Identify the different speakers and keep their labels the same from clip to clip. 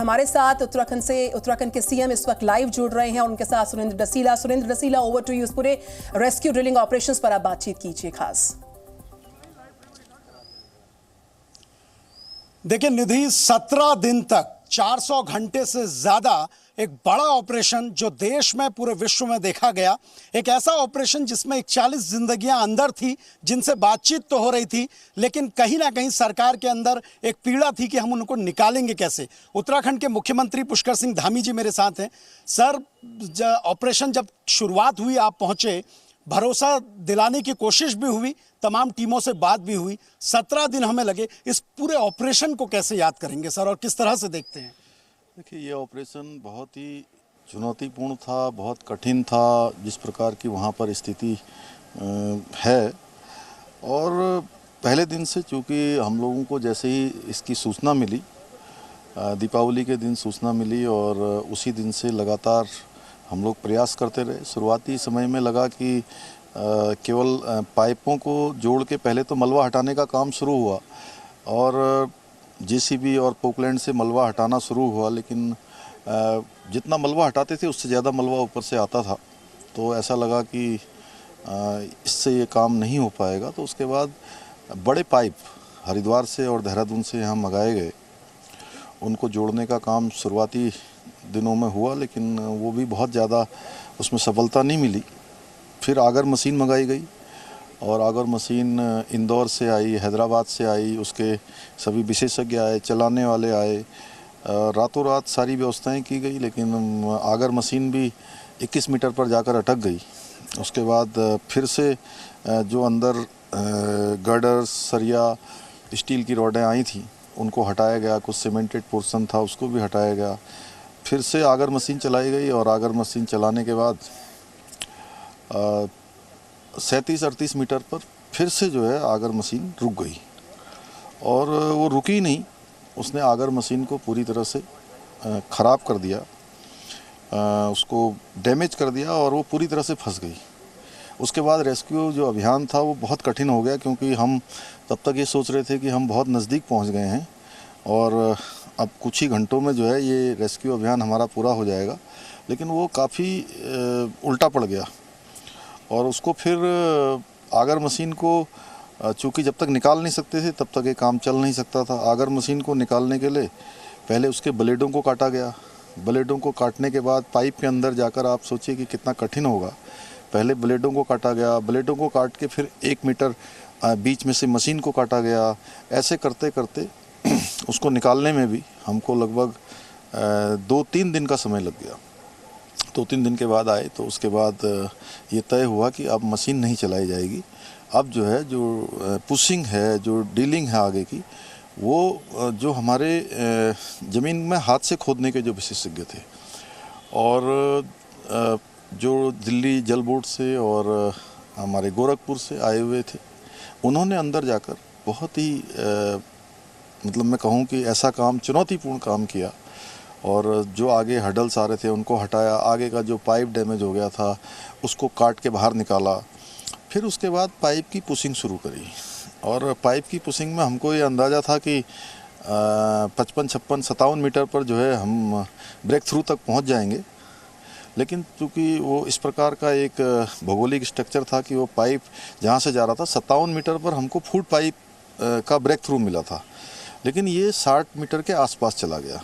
Speaker 1: हमारे साथ उत्तराखंड के सीएम इस वक्त लाइव जुड़ रहे हैं और उनके साथ सुरेंद्र डसीला ओवर टू यू। इस पूरे रेस्क्यू ड्रिलिंग ऑपरेशंस पर आप बातचीत कीजिए खास।
Speaker 2: देखिए निधि, 17 दिन तक 400 घंटे से ज्यादा एक बड़ा ऑपरेशन जो देश में पूरे विश्व में देखा गया, एक ऐसा ऑपरेशन जिसमें 41 जिंदगियां अंदर थी जिनसे बातचीत तो हो रही थी, लेकिन कहीं ना कहीं सरकार के अंदर एक पीड़ा थी कि हम उनको निकालेंगे कैसे। उत्तराखंड के मुख्यमंत्री पुष्कर सिंह धामी जी मेरे साथ हैं। सर, ऑपरेशन जब शुरुआत हुई आप पहुंचे, भरोसा दिलाने की कोशिश भी हुई, तमाम टीमों से बात भी हुई, 17 दिन हमें लगे। इस पूरे ऑपरेशन को कैसे याद करेंगे सर और किस तरह से देखते हैं?
Speaker 3: देखिए, ये ऑपरेशन बहुत ही चुनौतीपूर्ण था, बहुत कठिन था, जिस प्रकार की वहाँ पर स्थिति है। और पहले दिन से चूँकि हम लोगों को जैसे ही इसकी सूचना मिली, दीपावली के दिन सूचना मिली, और उसी दिन से लगातार हम लोग प्रयास करते रहे। शुरुआती समय में लगा कि केवल पाइपों को जोड़ के पहले तो मलबा हटाने का काम शुरू हुआ और जेसीबी और पोकलैंड से मलबा हटाना शुरू हुआ, लेकिन जितना मलबा हटाते थे उससे ज़्यादा मलबा ऊपर से आता था। तो ऐसा लगा कि इससे ये काम नहीं हो पाएगा। तो उसके बाद बड़े पाइप हरिद्वार से और देहरादून से यहाँ मंगाए गए, उनको जोड़ने का काम शुरुआती दिनों में हुआ, लेकिन वो भी बहुत ज़्यादा उसमें सफलता नहीं मिली। फिर आगर मशीन मंगाई गई और आगर मशीन इंदौर से आई, हैदराबाद से आई, उसके सभी विशेषज्ञ आए, चलाने वाले आए, रातों रात सारी व्यवस्थाएं की गई, लेकिन आगर मशीन भी 21 मीटर पर जाकर अटक गई। उसके बाद फिर से जो अंदर गर्डर, सरिया, स्टील की रॉडें आई थी उनको हटाया गया, कुछ सीमेंटेड पोर्शन था उसको भी हटाया गया। फिर से आगर मशीन चलाई गई और आगर मशीन चलाने के बाद 37-38 मीटर पर फिर से जो है आगर मशीन रुक गई, और वो रुकी नहीं, उसने आगर मशीन को पूरी तरह से ख़राब कर दिया, उसको डैमेज कर दिया और वो पूरी तरह से फंस गई। उसके बाद रेस्क्यू जो अभियान था वो बहुत कठिन हो गया, क्योंकि हम तब तक ये सोच रहे थे कि हम बहुत नज़दीक पहुंच गए हैं और अब कुछ ही घंटों में जो है ये रेस्क्यू अभियान हमारा पूरा हो जाएगा, लेकिन वो काफ़ी उल्टा पड़ गया। और उसको फिर आगर मशीन को चूँकि जब तक निकाल नहीं सकते थे तब तक ये काम चल नहीं सकता था। आगर मशीन को निकालने के लिए पहले उसके ब्लेडों को काटा गया। ब्लेडों को काटने के बाद पाइप के अंदर जाकर आप सोचिए कि कितना कठिन होगा। पहले ब्लेडों को काटा गया, ब्लेडों को काट के फिर 1 मीटर बीच में से मशीन को काटा गया। ऐसे करते करते उसको निकालने में भी हमको लगभग 2-3 दिन का समय लग गया। 2-3 दिन के बाद आए तो उसके बाद ये तय हुआ कि अब मशीन नहीं चलाई जाएगी। अब जो है, जो पुशिंग है, जो डीलिंग है आगे की, वो जो हमारे ज़मीन में हाथ से खोदने के जो विशेषज्ञ थे और जो दिल्ली जल बोर्ड से और हमारे गोरखपुर से आए हुए थे, उन्होंने अंदर जाकर बहुत ही मतलब मैं कहूँ कि ऐसा काम, चुनौतीपूर्ण काम किया, और जो आगे हडल्स आ रहे थे उनको हटाया, आगे का जो पाइप डैमेज हो गया था उसको काट के बाहर निकाला। फिर उसके बाद पाइप की पुशिंग शुरू करी, और पाइप की पुशिंग में हमको ये अंदाज़ा था कि 55-56-57 मीटर पर जो है हम ब्रेक थ्रू तक पहुंच जाएंगे, लेकिन चूँकि वो इस प्रकार का एक भौगोलिक स्ट्रक्चर था कि वो पाइप जहाँ से जा रहा था 57 मीटर पर हमको फुट पाइप का ब्रेक थ्रू मिला था, लेकिन ये 60 मीटर के आसपास चला गया,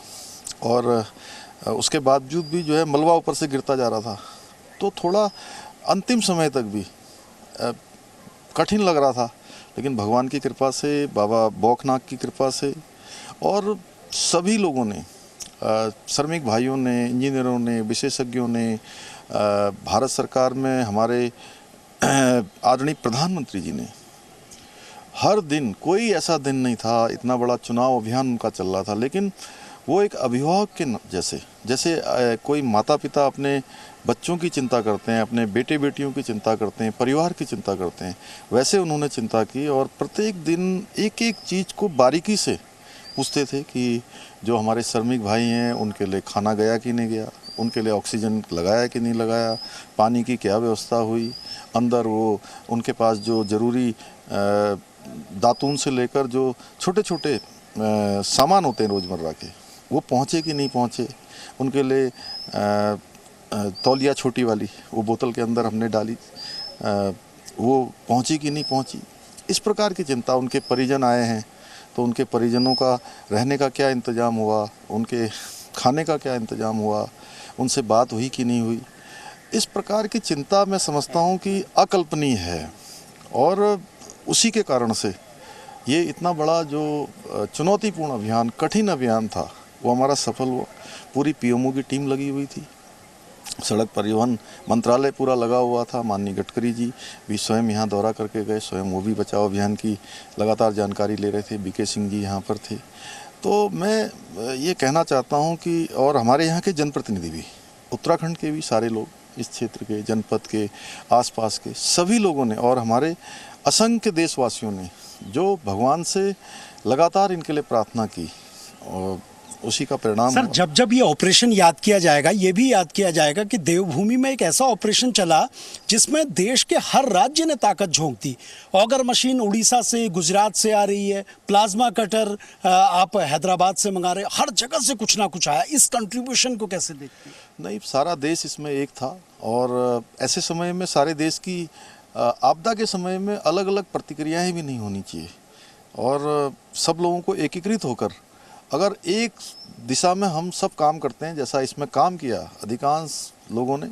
Speaker 3: और उसके बावजूद भी जो है मलबा ऊपर से गिरता जा रहा था। तो थोड़ा अंतिम समय तक भी कठिन लग रहा था, लेकिन भगवान की कृपा से, बाबा बौखनाथ की कृपा से और सभी लोगों ने, श्रमिक भाइयों ने, इंजीनियरों ने, विशेषज्ञों ने, भारत सरकार में हमारे आदरणीय प्रधानमंत्री जी ने, हर दिन, कोई ऐसा दिन नहीं था, इतना बड़ा चुनाव अभियान उनका चल रहा था, लेकिन वो एक अभिभावक के जैसे कोई माता पिता अपने बच्चों की चिंता करते हैं, अपने बेटे बेटियों की चिंता करते हैं, परिवार की चिंता करते हैं, वैसे उन्होंने चिंता की और प्रत्येक दिन एक एक चीज़ को बारीकी से पूछते थे कि जो हमारे श्रमिक भाई हैं उनके लिए खाना गया कि नहीं गया, उनके लिए ऑक्सीजन लगाया कि नहीं लगाया, पानी की क्या व्यवस्था हुई, अंदर वो उनके पास जो ज़रूरी दातून से लेकर जो छोटे छोटे सामान होते हैं रोज़मर्रा के, वो पहुँचे कि नहीं पहुँचे, उनके लिए तौलिया छोटी वाली वो बोतल के अंदर हमने डाली, वो पहुँची कि नहीं पहुँची, इस प्रकार की चिंता। उनके परिजन आए हैं तो उनके परिजनों का रहने का क्या इंतज़ाम हुआ, उनके खाने का क्या इंतज़ाम हुआ, उनसे बात हुई कि नहीं हुई, इस प्रकार की चिंता मैं समझता हूँ कि अकल्पनीय है। और उसी के कारण से ये इतना बड़ा जो चुनौतीपूर्ण अभियान, कठिन अभियान था, वो हमारा सफल हुआ। पूरी पीएमओ की टीम लगी हुई थी, सड़क परिवहन मंत्रालय पूरा लगा हुआ था, माननीय गडकरी जी भी स्वयं यहाँ दौरा करके गए, स्वयं वो भी बचाव अभियान की लगातार जानकारी ले रहे थे, बीके सिंह जी यहाँ पर थे। तो मैं ये कहना चाहता हूँ कि और हमारे यहाँ के जनप्रतिनिधि भी, उत्तराखंड के भी सारे लोग, इस क्षेत्र के, जनपद के, आसपास के सभी लोगों ने और हमारे असंख्य देशवासियों ने जो भगवान से लगातार इनके लिए प्रार्थना की, और उसी का परिणाम
Speaker 2: सर, जब जब ये ऑपरेशन याद किया जाएगा, ये भी याद किया जाएगा कि देवभूमि में एक ऐसा ऑपरेशन चला जिसमें देश के हर राज्य ने ताकत झोंक दी। ऑगर मशीन उड़ीसा से, गुजरात से आ रही है, प्लाज्मा कटर आप हैदराबाद से मंगा रहे, हर जगह से कुछ ना कुछ आया। इस कंट्रीब्यूशन को कैसे देखते हैं?
Speaker 3: नहीं, सारा देश इसमें एक था, और ऐसे समय में सारे देश की आपदा के समय में अलग अलग प्रतिक्रियाएं भी नहीं होनी चाहिए, और सब लोगों को एकीकृत होकर अगर एक दिशा में हम सब काम करते हैं, जैसा इसमें काम किया अधिकांश लोगों ने,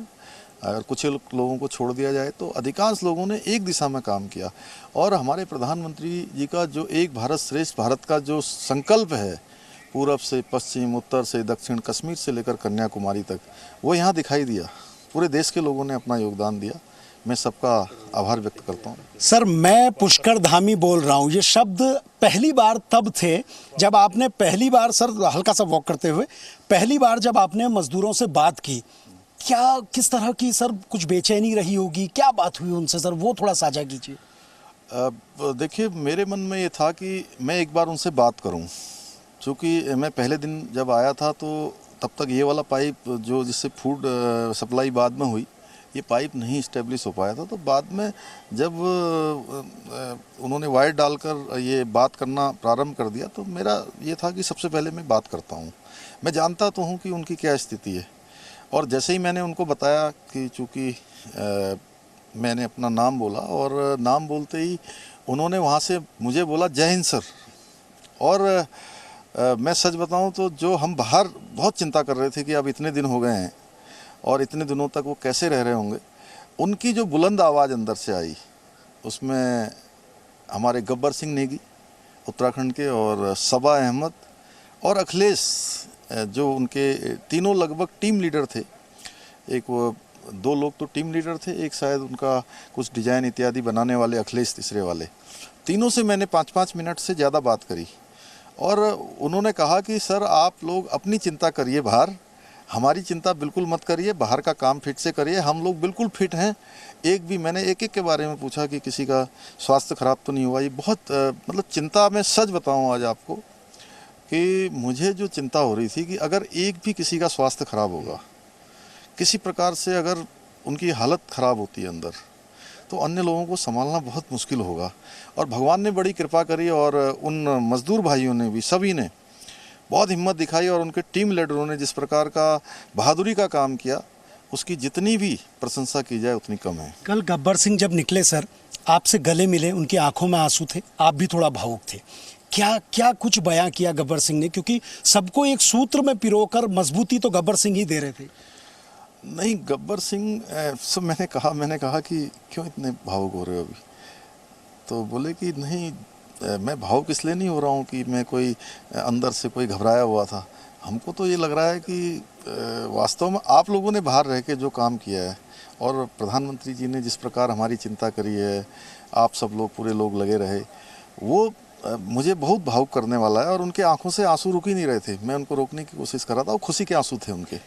Speaker 3: अगर कुछ लोगों को छोड़ दिया जाए तो अधिकांश लोगों ने एक दिशा में काम किया। और हमारे प्रधानमंत्री जी का जो एक भारत श्रेष्ठ भारत का जो संकल्प है, पूरब से पश्चिम, उत्तर से दक्षिण, कश्मीर से लेकर कन्याकुमारी तक, वो यहाँ दिखाई दिया। पूरे देश के लोगों ने अपना योगदान दिया, मैं सबका आभार व्यक्त करता हूँ।
Speaker 2: सर, मैं पुष्कर धामी बोल रहा हूँ। ये शब्द पहली बार तब थे जब आपने पहली बार, सर हल्का सा वॉक करते हुए, पहली बार जब आपने मजदूरों से बात की, क्या किस तरह की सर कुछ बेचैनी रही होगी, क्या बात हुई उनसे सर, वो थोड़ा साझा कीजिए।
Speaker 3: देखिए, मेरे मन में ये था कि मैं एक बार उनसे बात करूँ, क्योंकि मैं पहले दिन जब आया था तो तब तक ये वाला पाइप जो जिससे फूड सप्लाई बाद में हुई, ये पाइप नहीं इस्टेब्लिश हो पाया था। तो बाद में जब उन्होंने वायर डालकर ये बात करना प्रारंभ कर दिया, तो मेरा ये था कि सबसे पहले मैं बात करता हूँ। मैं जानता तो हूँ कि उनकी क्या स्थिति है, और जैसे ही मैंने उनको बताया कि चूँकि मैंने अपना नाम बोला, और नाम बोलते ही उन्होंने वहाँ से मुझे बोला जय हिंद सर। और मैं सच बताऊँ तो जो हम बाहर बहुत चिंता कर रहे थे कि अब इतने दिन हो गए हैं और इतने दिनों तक वो कैसे रह रहे होंगे, उनकी जो बुलंद आवाज़ अंदर से आई, उसमें हमारे गब्बर सिंह नेगी उत्तराखंड के, और सबा अहमद और अखिलेश, जो उनके तीनों लगभग टीम लीडर थे। एक वो 2 लोग तो टीम लीडर थे, एक शायद उनका कुछ डिज़ाइन इत्यादि बनाने वाले अखिलेश तीसरे वाले। तीनों से मैंने 5-5 मिनट से ज़्यादा बात करी, और उन्होंने कहा कि सर आप लोग अपनी चिंता करिए बाहर, हमारी चिंता बिल्कुल मत करिए, बाहर का काम फिट से करिए, हम लोग बिल्कुल फिट हैं। मैंने एक के बारे में पूछा कि किसी का स्वास्थ्य खराब तो नहीं हुआ। ये बहुत मतलब चिंता, मैं सच बताऊं आज आपको कि मुझे जो चिंता हो रही थी कि अगर एक भी किसी का स्वास्थ्य खराब होगा, किसी प्रकार से अगर उनकी हालत ख़राब होती है अंदर, तो अन्य लोगों को संभालना बहुत मुश्किल होगा। और भगवान ने बड़ी कृपा करी, और उन मज़दूर भाइयों ने भी, सभी ने बहुत हिम्मत दिखाई, और उनके टीम लीडरों ने जिस प्रकार का बहादुरी का काम किया, उसकी जितनी भी प्रशंसा की जाए उतनी कम है।
Speaker 2: कल गब्बर सिंह जब निकले सर, आपसे गले मिले, उनकी आंखों में आंसू थे, आप भी थोड़ा भावुक थे। क्या कुछ बयां किया गब्बर सिंह ने, क्योंकि सबको एक सूत्र में पिरोकर मजबूती तो गब्बर सिंह ही दे रहे थे।
Speaker 3: नहीं, गब्बर सिंह से मैंने कहा कि क्यों इतने भावुक हो रहे हो अभी, तो बोले कि नहीं, मैं भावुक इसलिए नहीं हो रहा हूँ कि मैं कोई अंदर से कोई घबराया हुआ था, हमको तो ये लग रहा है कि वास्तव में आप लोगों ने बाहर रह के जो काम किया है, और प्रधानमंत्री जी ने जिस प्रकार हमारी चिंता करी है, आप सब लोग पूरे लोग लगे रहे, वो मुझे बहुत भावुक करने वाला है। और उनके आंखों से आंसू रुक ही नहीं रहे थे, मैं उनको रोकने की कोशिश कर रहा था, वो खुशी के आंसू थे उनके।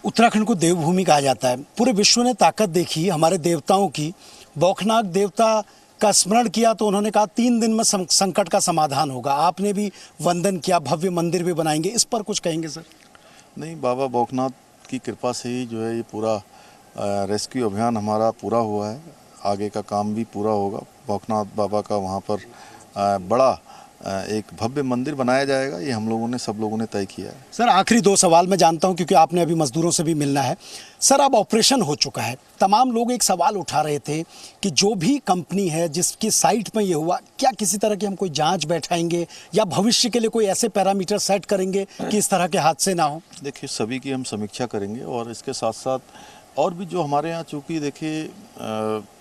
Speaker 2: उत्तराखंड को देवभूमि कहा जाता है, पूरे विश्व ने ताकत देखी हमारे देवताओं की। बौखनाग देवता का स्मरण किया तो उन्होंने कहा 3 दिन में संकट का समाधान होगा। आपने भी वंदन किया, भव्य मंदिर भी बनाएंगे, इस पर कुछ कहेंगे सर?
Speaker 3: नहीं, बाबा बौखनाथ की कृपा से ही जो है ये पूरा रेस्क्यू अभियान हमारा पूरा हुआ है, आगे का काम भी पूरा होगा। बौखनाथ बाबा का वहाँ पर बड़ा एक भव्य मंदिर बनाया जाएगा, ये हम लोगों ने सब लोगों ने तय किया है।
Speaker 2: सर आखिरी 2 सवाल मैं जानता हूं क्योंकि आपने अभी मजदूरों से भी मिलना है। सर अब ऑपरेशन हो चुका है, तमाम लोग एक सवाल उठा रहे थे कि जो भी कंपनी है जिसकी साइट में ये हुआ, क्या किसी तरह की हम कोई जांच बैठाएंगे या भविष्य के लिए कोई ऐसे पैरामीटर सेट करेंगे कि इस तरह के हादसे ना हो?
Speaker 3: देखिए सभी की हम समीक्षा करेंगे और इसके साथ साथ और भी जो हमारे यहाँ, चूँकि देखिए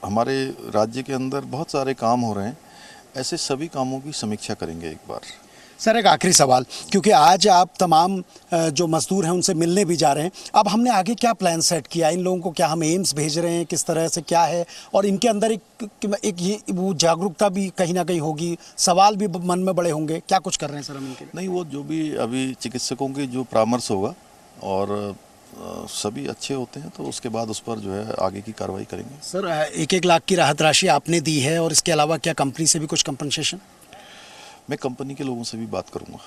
Speaker 3: हमारे राज्य के अंदर बहुत सारे काम हो रहे हैं, ऐसे सभी कामों की समीक्षा करेंगे एक बार।
Speaker 2: सर एक आखिरी सवाल, क्योंकि आज आप तमाम जो मजदूर हैं उनसे मिलने भी जा रहे हैं, अब हमने आगे क्या प्लान सेट किया? इन लोगों को क्या हम एम्स भेज रहे हैं, किस तरह से क्या है? और इनके अंदर एक ये वो जागरूकता भी कहीं ना कहीं होगी, सवाल भी मन में बड़े होंगे, क्या कुछ कर रहे हैं सर हम इनके लिए?
Speaker 3: नहीं, वो जो भी अभी चिकित्सकों की जो परामर्श होगा और सभी अच्छे होते हैं तो उसके बाद उस पर जो है आगे की कार्रवाई करेंगे।
Speaker 2: सर 1-1 लाख की राहत राशि आपने दी है और इसके अलावा क्या कंपनी से भी कुछ कंपनसेशन?
Speaker 3: मैं कंपनी के लोगों से भी बात करूंगा।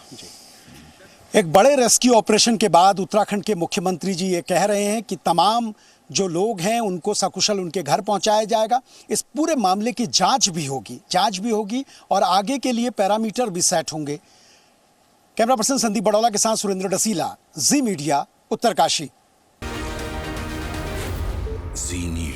Speaker 2: एक बड़े रेस्क्यू ऑपरेशन के बाद उत्तराखंड के मुख्यमंत्री जी ये कह रहे हैं कि तमाम जो लोग हैं उनको सकुशल उनके घर पहुंचाया जाएगा। इस पूरे मामले की जांच भी होगी और आगे के लिए पैरामीटर भी सेट होंगे। कैमरा पर्सन संदीप बड़ौला के साथ सुरेंद्र डसीला, जी मीडिया, उत्तरकाशी।
Speaker 4: जी न्यूज़।